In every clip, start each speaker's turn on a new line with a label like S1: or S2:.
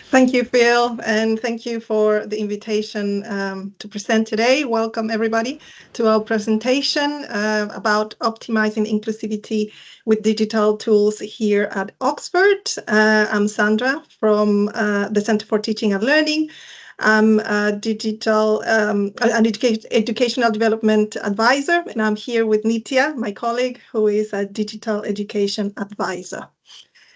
S1: Thank you, Phil, and thank you for the invitation to present today. Welcome, everybody, to our presentation about optimizing inclusivity with digital tools here at Oxford. I'm Sandra from the Center for Teaching and Learning. I'm an educational development advisor, and I'm here with Nitya, my colleague, who is a digital education advisor.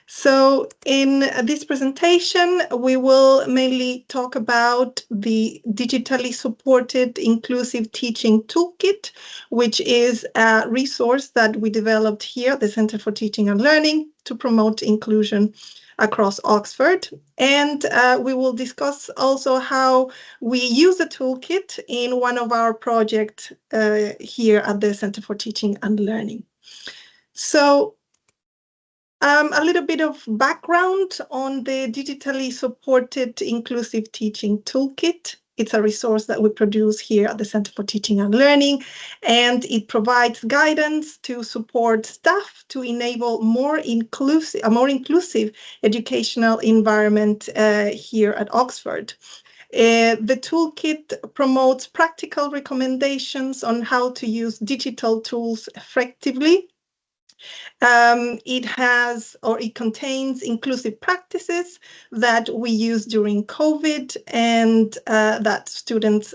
S1: So in this presentation, we will mainly talk about the digitally supported inclusive teaching toolkit, which is a resource that we developed here at the Center for Teaching and Learning to promote inclusion across Oxford. And we will discuss also how we use the toolkit in one of our projects here at the Center for Teaching and Learning. So a little bit of background on the digitally supported inclusive teaching toolkit. It's a resource that we produce here at the Center for Teaching and Learning, and it provides guidance to support staff to enable a more inclusive educational environment here at Oxford. The toolkit promotes practical recommendations on how to use digital tools effectively. It contains inclusive practices that we used during COVID and that students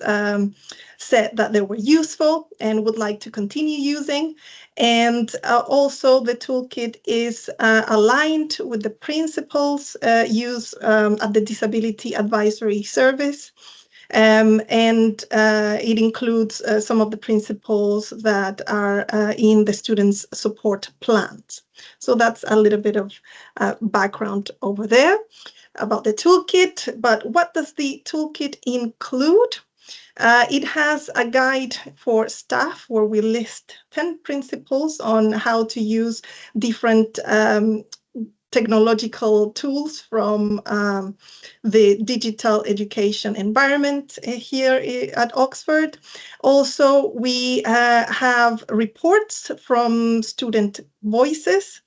S1: said that they were useful and would like to continue using. And also the toolkit is aligned with the principles used at the Disability Advisory Service. It includes some of the principles that are in the students' support plans. So that's a little bit of background over there about the toolkit. But what does the toolkit include? It has a guide for staff where we list 10 principles on how to use different technological tools from the digital education environment here at Oxford. Also, we have reports from student voices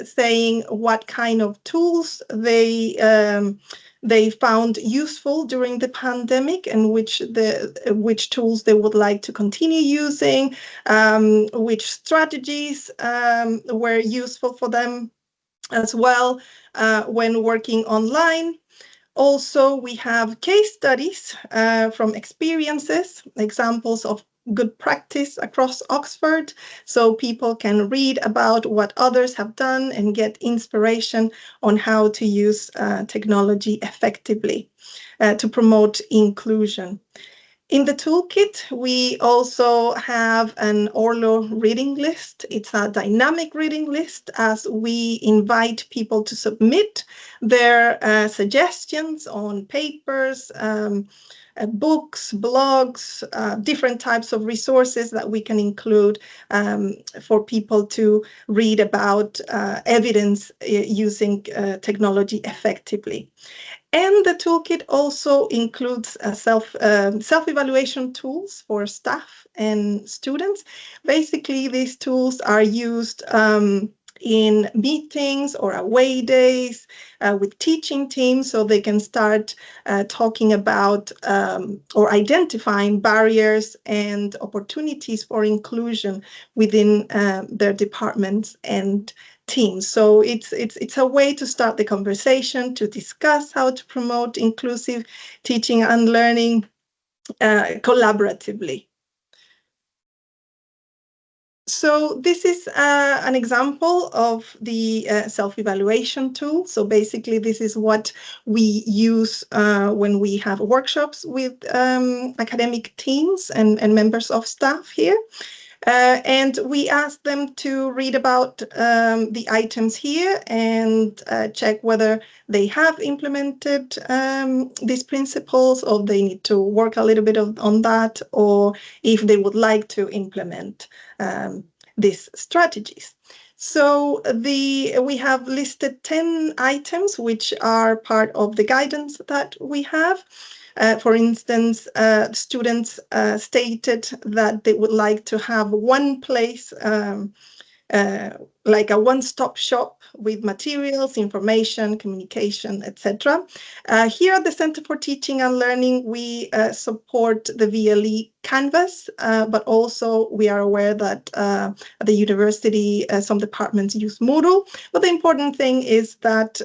S1: saying what kind of tools they found useful during the pandemic and which tools they would like to continue using, which strategies were useful for them as well when working online. Also, we have case studies from experiences, examples of good practice across Oxford, so people can read about what others have done and get inspiration on how to use technology effectively to promote inclusion. In the toolkit, we also have an Orlo reading list. It's a dynamic reading list as we invite people to submit their suggestions on papers, books, blogs, different types of resources that we can include for people to read about evidence using technology effectively. And the toolkit also includes self-evaluation tools for staff and students. Basically, these tools are used in meetings or away days with teaching teams, so they can start talking about or identifying barriers and opportunities for inclusion within their departments and teams. So it's a way to start the conversation, to discuss how to promote inclusive teaching and learning collaboratively. So this is an example of the self-evaluation tool. So basically, this is what we use when we have workshops with academic teams and members of staff here. And we ask them to read about the items here and check whether they have implemented these principles, or they need to work a little bit on that, or if they would like to implement these strategies. So we have listed 10 items which are part of the guidance that we have. For instance, students stated that they would like to have one place like a one-stop shop with materials, information, communication, etc. Here at the Center for Teaching and Learning, we support the VLE Canvas, but also we are aware that at the university, some departments use Moodle. But the important thing is that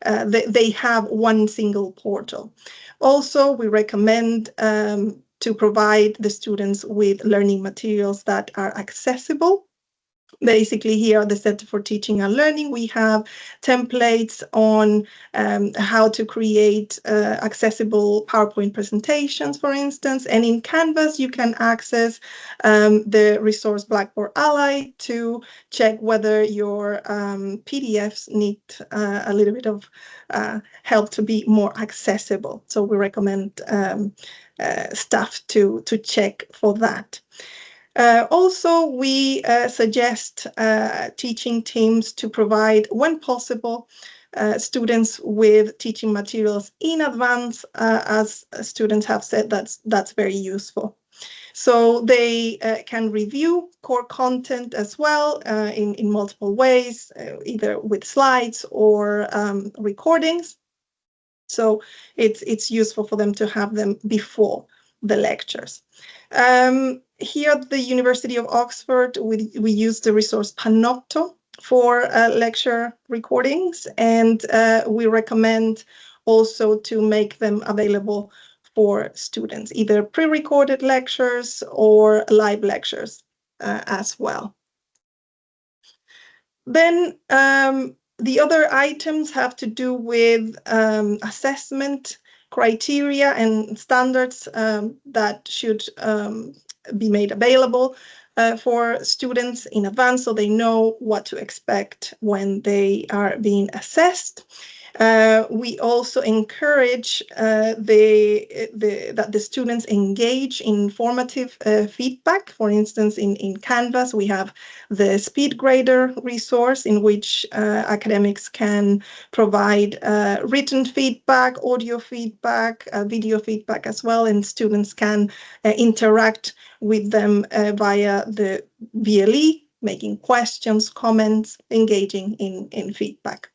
S1: they have one single portal. Also, we recommend to provide the students with learning materials that are accessible. Basically, here at the Center for Teaching and Learning, we have templates on how to create accessible PowerPoint presentations, for instance. And in Canvas, you can access the resource Blackboard Ally to check whether your PDFs need a little bit of help to be more accessible. So we recommend staff to check for that. Also, we suggest teaching teams to provide, when possible, students with teaching materials in advance, as students have said, that's very useful. So they can review core content as well in multiple ways, either with slides or recordings. So it's useful for them to have them before the lectures. Here at the University of Oxford, we use the resource Panopto for lecture recordings, and we recommend also to make them available for students, either pre-recorded lectures or live lectures as well. Then the other items have to do with assessment criteria and standards that should be made available for students in advance, so they know what to expect when they are being assessed. We also encourage that the students engage in formative feedback. For instance, in Canvas, we have the Speed Grader resource in which academics can provide written feedback, audio feedback, video feedback as well, and students can interact with them via the VLE, making questions, comments, engaging in feedback.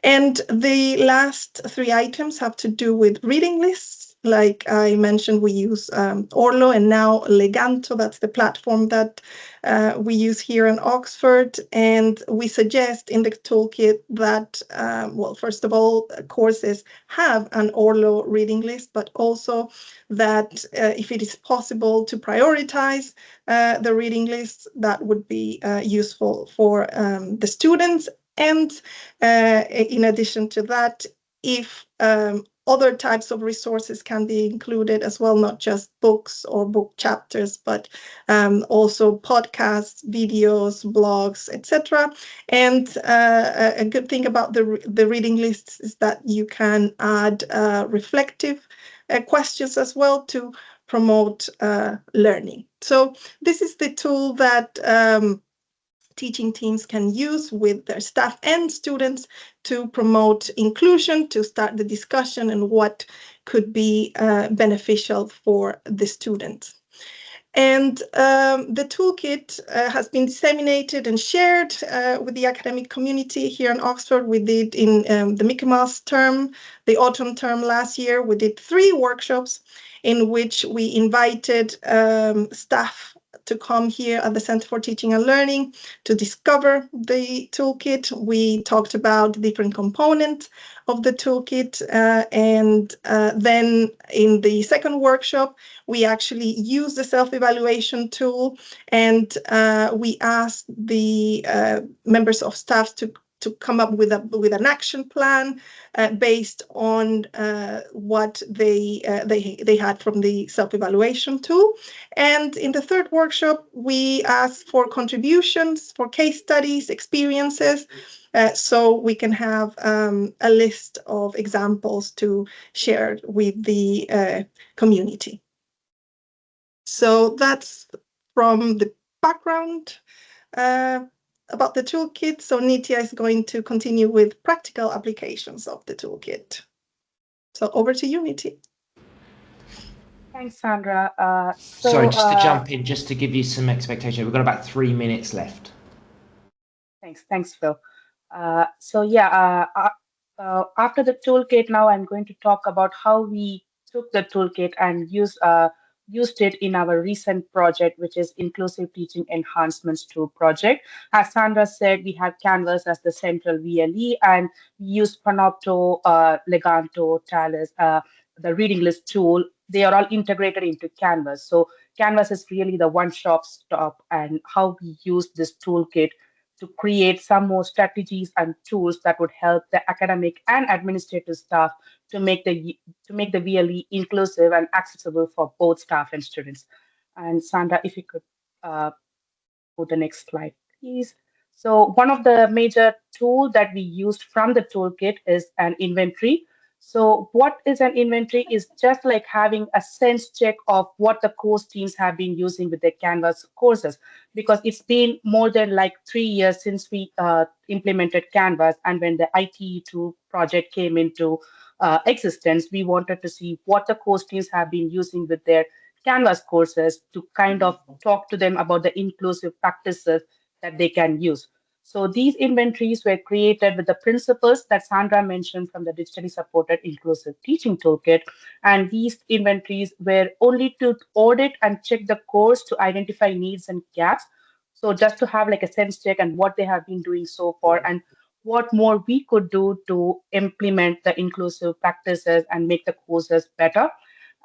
S1: And the last three items have to do with reading lists. Like I mentioned, we use Orlo and now Leganto. That's the platform that we use here in Oxford. And we suggest in the toolkit that, well, first of all, courses have an Orlo reading list, but also that if it is possible to prioritize the reading lists, that would be useful for the students. And in addition to that, if other types of resources can be included as well, not just books or book chapters, but also podcasts, videos, blogs, etc. And a good thing about the reading lists is that you can add reflective questions as well to promote learning. So this is the tool that teaching teams can use with their staff and students to promote inclusion, to start the discussion and what could be beneficial for the students. And the toolkit has been disseminated and shared with the academic community here in Oxford. We did in the Michaelmas term, the autumn term last year, we did 3 workshops in which we invited staff to come here at the Center for Teaching and Learning to discover the toolkit. We talked about different components of the toolkit, and then in the second workshop, we actually used the self-evaluation tool, and we asked the members of staff to come up with an action plan based on what they had from the self-evaluation tool. And in the third workshop, we asked for contributions, for case studies, experiences, so we can have a list of examples to share with the community. So that's from the background about the toolkit. So Nitya is going to continue with practical applications of the toolkit. So over to you, Nitya.
S2: Thanks, Sandra.
S3: Sorry, just to jump in, just to give you some expectation, we've got about 3 minutes left.
S2: Thanks, Phil. So yeah, after the toolkit, now I'm going to talk about how we took the toolkit and used it in our recent project, which is Inclusive Teaching Enhancements 2 project. As Sandra said, we have Canvas as the central VLE, and we use Panopto, Leganto, Talus, the reading list tool. They are all integrated into Canvas. So Canvas is really the one-stop stop, and how we use this toolkit to create some more strategies and tools that would help the academic and administrative staff to make the VLE inclusive and accessible for both staff and students. And Sandra, if you could go to the next slide, please. So one of the major tool that we used from the toolkit is an inventory. So what is an inventory is just like having a sense check of what the course teams have been using with their Canvas courses, because it's been more than like 3 years since we implemented Canvas, and when the ITE2 project came into existence, we wanted to see what the course teams have been using with their Canvas courses to kind of talk to them about the inclusive practices that they can use. So these inventories were created with the principles that Sandra mentioned from the digitally supported inclusive teaching toolkit. And these inventories were only to audit and check the course to identify needs and gaps. So just to have like a sense check and what they have been doing so far and what more we could do to implement the inclusive practices and make the courses better.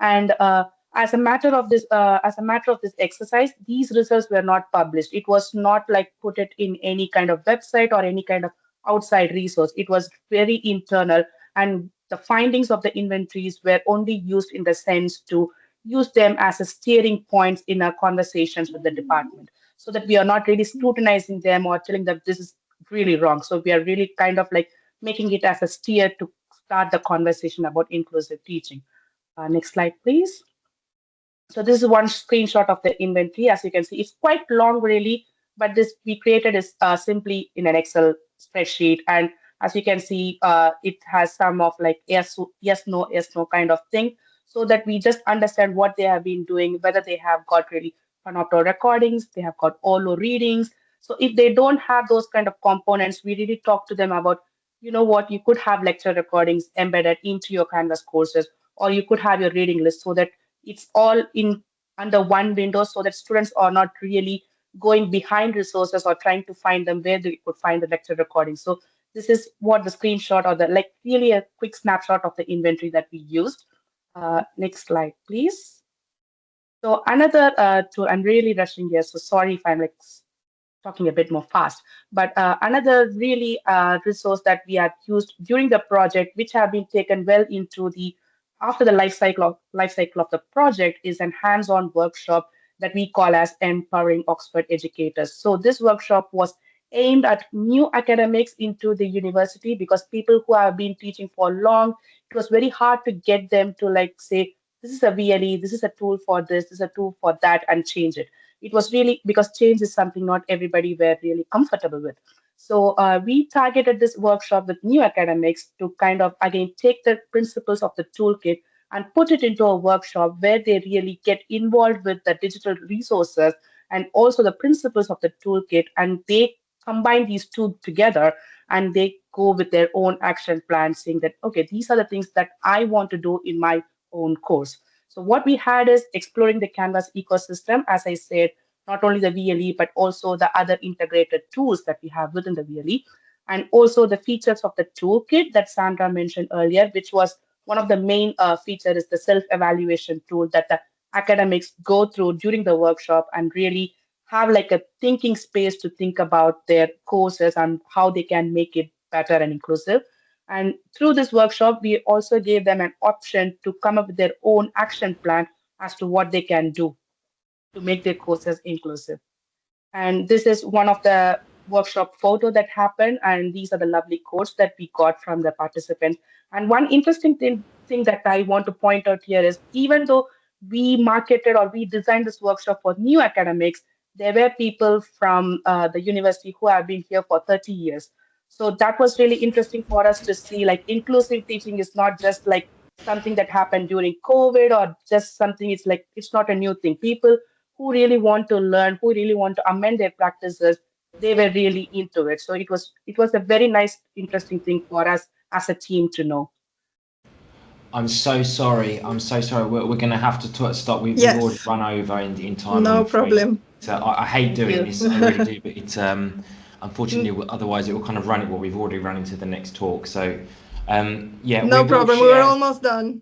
S2: And as a matter of this exercise, these results were not published. It was not like put it in any kind of website or any kind of outside resource. It was very internal, and the findings of the inventories were only used in the sense to use them as a steering points in our conversations with the department, so that we are not really scrutinizing them or telling them this is really wrong. So we are really kind of like making it as a steer to start the conversation about inclusive teaching. Next slide, please. So this is one screenshot of the inventory. As you can see, it's quite long really, but this we created is simply in an Excel spreadsheet. And as you can see, it has some of like yes, no kind of thing, so that we just understand what they have been doing, whether they have got really Panopto recordings, they have got Olo readings. So if they don't have those kind of components, we really talk to them about, you know what, you could have lecture recordings embedded into your Canvas courses, or you could have your reading list so that it's all in under one window, so that students are not really going behind resources or trying to find them where they could find the lecture recording. So this is what the screenshot or the like really a quick snapshot of the inventory that we used. Next slide, please. So another tool, I'm really rushing here, so sorry if I'm like talking a bit more fast. But another really resource that we had used during the project, which have been taken well into the after the life cycle of the project, is an hands-on workshop that we call as Empowering Oxford Educators. So this workshop was aimed at new academics into the university, because people who have been teaching for long, it was very hard to get them to like say, this is a VLE, this is a tool for this is a tool for that, and change it. It was really because change is something not everybody were really comfortable with. So we targeted this workshop with new academics to kind of again take the principles of the toolkit and put it into a workshop where they really get involved with the digital resources and also the principles of the toolkit, and they combine these two together and they go with their own action plan, saying that okay, these are the things that I want to do in my own course. So what we had is exploring the Canvas ecosystem, as I said, not only the VLE, but also the other integrated tools that we have within the VLE, and also the features of the toolkit that Sandra mentioned earlier, which was one of the main feature is the self-evaluation tool that the academics go through during the workshop and really have like a thinking space to think about their courses and how they can make it better and inclusive. And through this workshop, we also gave them an option to come up with their own action plan as to what they can do to make their courses inclusive. And this is one of the workshop photo that happened, and these are the lovely quotes that we got from the participants. And one interesting thing that I want to point out here is even though we marketed or we designed this workshop for new academics, there were people from the university who have been here for 30 years. So that was really interesting for us to see like inclusive teaching is not just like something that happened during COVID or just something, it's like it's not a new thing. People who really want to learn, who really want to amend their practices, they were really into it. So it was a very nice, interesting thing for us as a team to know.
S3: I'm so sorry. I'm so sorry. We're going to have to stop. We've already
S1: Yes,
S3: run over in time, I'm
S1: no
S3: afraid.
S1: problem.
S3: So I hate
S2: Thank
S3: doing
S2: you.
S3: this. I really do. But it's
S1: N-
S3: unfortunately, otherwise it will kind of run it. Well, we've already run into the next talk. So yeah, we
S1: no
S3: will
S1: problem. We were
S3: share.
S1: almost done.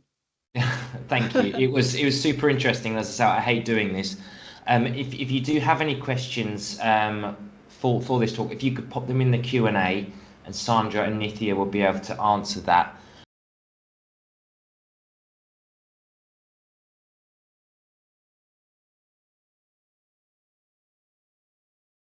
S3: Thank you. It was super interesting. As I say, I hate doing this. If you do have any questions for this talk, if you could pop them in the Q&A, and Sandra and Nithya will be able to answer that.